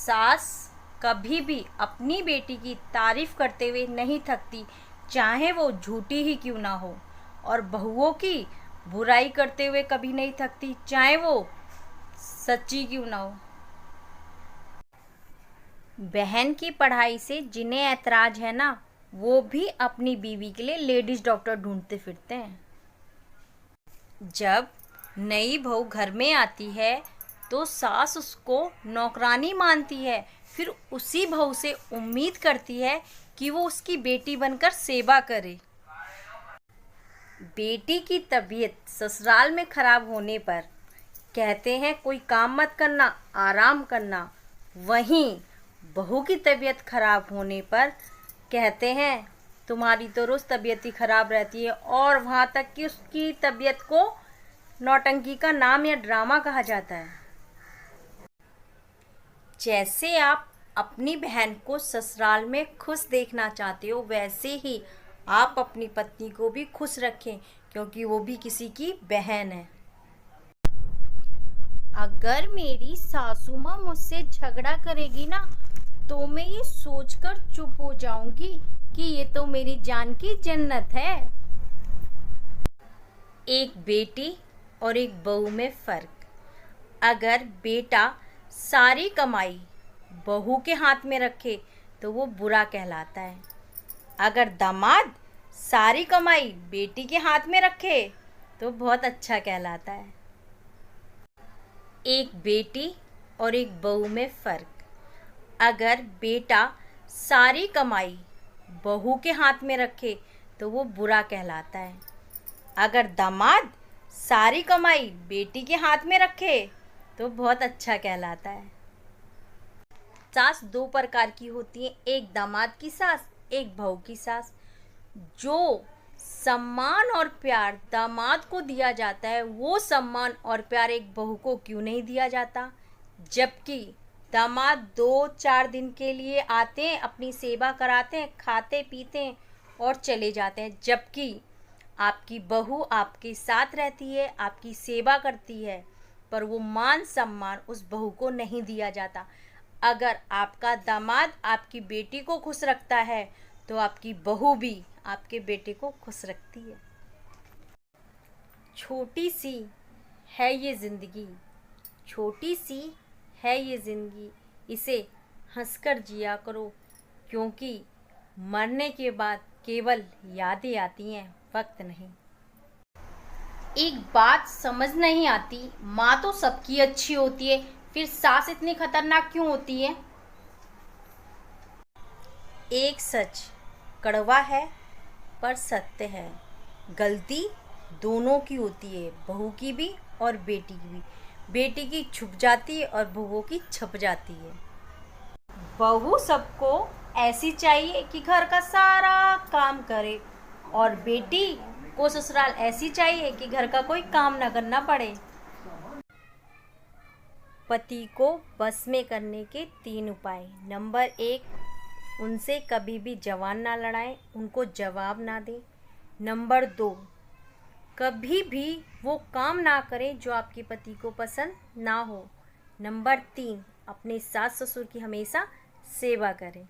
सास कभी भी अपनी बेटी की तारीफ करते हुए नहीं थकती, चाहे वो झूठी ही क्यों ना हो, और बहुओं की बुराई करते हुए कभी नहीं थकती, चाहे वो सच्ची क्यों ना हो। बहन की पढ़ाई से जिन्हें ऐतराज है ना, वो भी अपनी बीवी के लिए लेडीज डॉक्टर ढूंढते फिरते हैं। जब नई बहू घर में आती है तो सास उसको नौकरानी मानती है, फिर उसी बहू से उम्मीद करती है कि वो उसकी बेटी बनकर सेवा करे। बेटी की तबीयत ससुराल में खराब होने पर कहते हैं कोई काम मत करना, आराम करना। वहीं बहू की तबीयत खराब होने पर कहते हैं तुम्हारी तो रोज़ तबीयत ही खराब रहती है, और वहाँ तक कि उसकी तबीयत को नौटंकी का नाम या ड्रामा कहा जाता है। जैसे आप अपनी बहन को ससुराल में खुश देखना चाहते हो, वैसे ही आप अपनी पत्नी को भी खुश रखें, क्योंकि वो भी किसी की बहन है। अगर मेरी सासू माँ मुझसे झगड़ा करेगी ना, तो मैं ये सोचकर चुप हो जाऊंगी कि ये तो मेरी जान की जन्नत है। एक बेटी और एक बहू में फ़र्क। अगर बेटा सारी कमाई बहू के हाथ में रखे तो वो बुरा कहलाता है। अगर दामाद सारी कमाई बेटी के हाथ में रखे तो बहुत अच्छा कहलाता है। एक बेटी और एक बहू में फ़र्क। अगर बेटा सारी कमाई बहू के हाथ में रखे तो वो बुरा कहलाता है। अगर दामाद सारी कमाई बेटी के हाथ में रखे तो बहुत अच्छा कहलाता है। सास दो प्रकार की होती है, एक दामाद की सास, एक बहू की सास। जो सम्मान और प्यार दामाद को दिया जाता है, वो सम्मान और प्यार एक बहू को क्यों नहीं दिया जाता? जबकि दामाद 2-4 दिन के लिए आते हैं, अपनी सेवा कराते हैं, खाते पीते हैं और चले जाते हैं, जबकि आपकी बहू आपके साथ रहती है, आपकी सेवा करती है, पर वो मान सम्मान उस बहू को नहीं दिया जाता। अगर आपका दामाद आपकी बेटी को खुश रखता है तो आपकी बहू भी आपके बेटे को खुश रखती है। छोटी सी है ये ज़िंदगी, छोटी सी है ये ज़िंदगी, इसे हंसकर जिया करो, क्योंकि मरने के बाद केवल यादें आती हैं, वक्त नहीं। एक बात समझ नहीं आती, माँ तो सबकी अच्छी होती है, फिर सास इतनी खतरनाक क्यों होती है? एक सच कड़वा है पर सत्य है, गलती दोनों की होती है, बहू की भी और बेटी की भी। बेटी की छुप जाती है और बहुओं की छप जाती है। बहू सबको ऐसी चाहिए कि घर का सारा काम करे, और बेटी को ससुराल ऐसी चाहिए कि घर का कोई काम ना करना पड़े। पति को बस में करने के 3 उपाय। नंबर 1, उनसे कभी भी जवान ना लड़ाएं, उनको जवाब ना दें। नंबर 2, कभी भी वो काम ना करें जो आपके पति को पसंद ना हो। नंबर 3, अपने सास ससुर की हमेशा सेवा करें।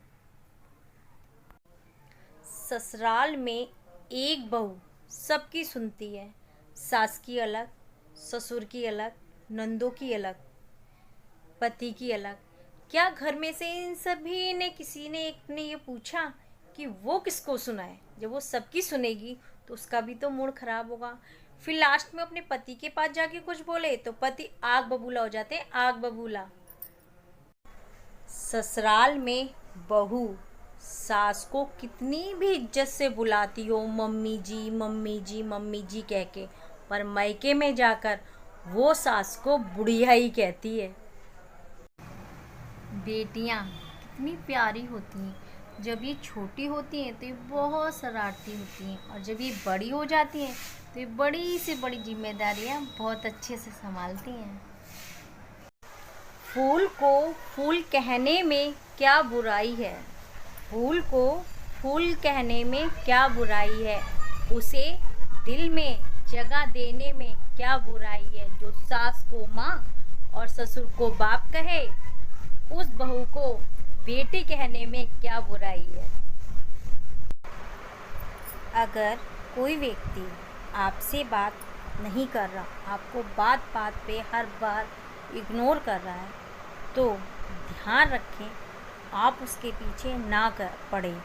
ससुराल में एक बहू सबकी सुनती है, सास की अलग, ससुर की अलग, नंदों की अलग, पति की अलग। क्या घर में से इन सभी ने किसी ने एक ने ये पूछा कि वो किसको सुनाए? जब वो सबकी सुनेगी तो उसका भी तो मूड खराब होगा। फिर लास्ट में अपने पति के पास जाके कुछ बोले तो पति आग बबूला हो जाते हैं, आग बबूला। ससुराल में बहू सास को कितनी भी इज्जत से बुलाती हो, मम्मी जी मम्मी जी मम्मी जी कह के, पर मायके में जाकर वो सास को बुढ़िया ही कहती है। बेटियां कितनी प्यारी होती हैं, जब ये छोटी होती हैं तो ये बहुत शरारती होती हैं, और जब ये बड़ी हो जाती हैं तो ये बड़ी से बड़ी जिम्मेदारियां बहुत अच्छे से संभालती हैं। फूल को फूल कहने में क्या बुराई है? फूल को फूल कहने में क्या बुराई है? उसे दिल में जगह देने में क्या बुराई है? जो सास को माँ और ससुर को बाप कहे उस बहू को बेटी कहने में क्या बुराई है। अगर कोई व्यक्ति आपसे बात नहीं कर रहा, आपको बात बात पे हर बार इग्नोर कर रहा है, तो ध्यान रखें, आप उसके पीछे ना कर पड़े।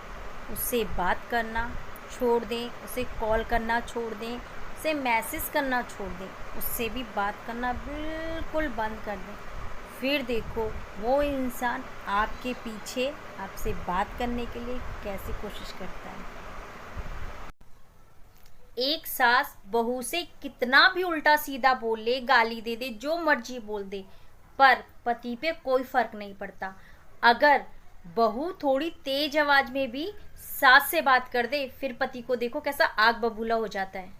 उससे बात करना छोड़ दें, उसे कॉल करना छोड़ दें, उसे मैसेज करना छोड़ दें, उससे भी बात करना बिल्कुल बंद कर दें। फिर देखो वो इंसान आपके पीछे आपसे बात करने के लिए कैसे कोशिश करता है। एक सास बहू से कितना भी उल्टा सीधा बोल ले, गाली दे दे, जो मर्जी बोल दे, पर पति पे कोई फर्क नहीं पड़ता। अगर बहू थोड़ी तेज आवाज में भी सास से बात कर दे, फिर पति को देखो कैसा आग बबूला हो जाता है।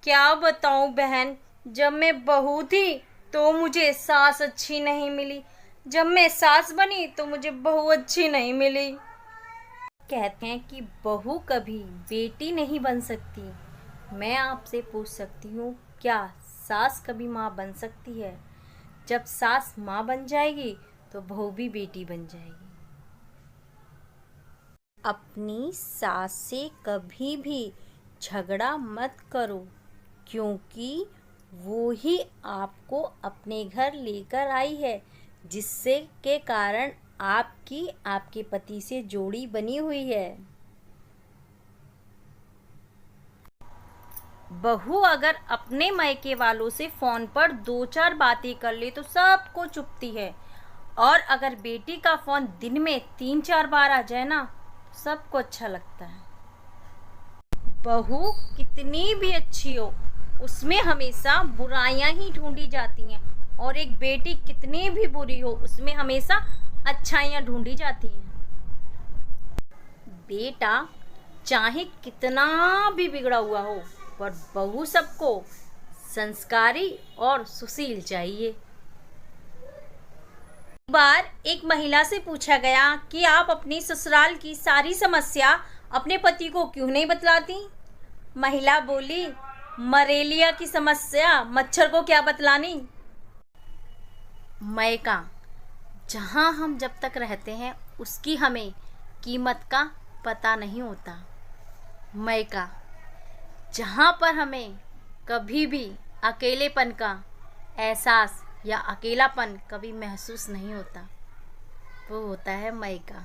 क्या बताऊं बहन, जब मैं बहू थी तो मुझे सास अच्छी नहीं मिली, जब मैं सास बनी तो मुझे बहू अच्छी नहीं मिली। कहते हैं कि बहू कभी बेटी नहीं बन सकती। मैं आपसे पूछ सकती हूँ, क्या सास कभी माँ बन सकती है? जब सास माँ बन जाएगी तो बहू भी बेटी बन जाएगी। अपनी सास से कभी भी झगड़ा मत करो, क्योंकि वो ही आपको अपने घर लेकर आई है, जिससे के कारण आपकी आपके पति से जोड़ी बनी हुई है। बहू अगर अपने मायके वालों से फोन पर 2-4 बातें कर ले तो सबको चुभती है, और अगर बेटी का फोन दिन में 3-4 बार आ जाए ना, सबको अच्छा लगता है। बहू कितनी भी अच्छी हो, उसमें हमेशा बुराइयां ही ढूंढी जाती हैं, और एक बेटी कितनी भी बुरी हो, उसमें हमेशा अच्छाइयां ढूंढी जाती हैं। बेटा चाहे कितना भी बिगड़ा हुआ हो, पर बहू सबको संस्कारी और सुशील चाहिए। एक बार एक महिला से पूछा गया कि आप अपनी ससुराल की सारी समस्या अपने पति को क्यों नहीं बतलाती? महिला बोली, मलेरिया की समस्या मच्छर को क्या बतलानी। मायका, जहाँ हम जब तक रहते हैं उसकी हमें कीमत का पता नहीं होता। मायका, जहाँ पर हमें कभी भी अकेलेपन का एहसास या अकेलापन कभी महसूस नहीं होता, वो होता है मायका।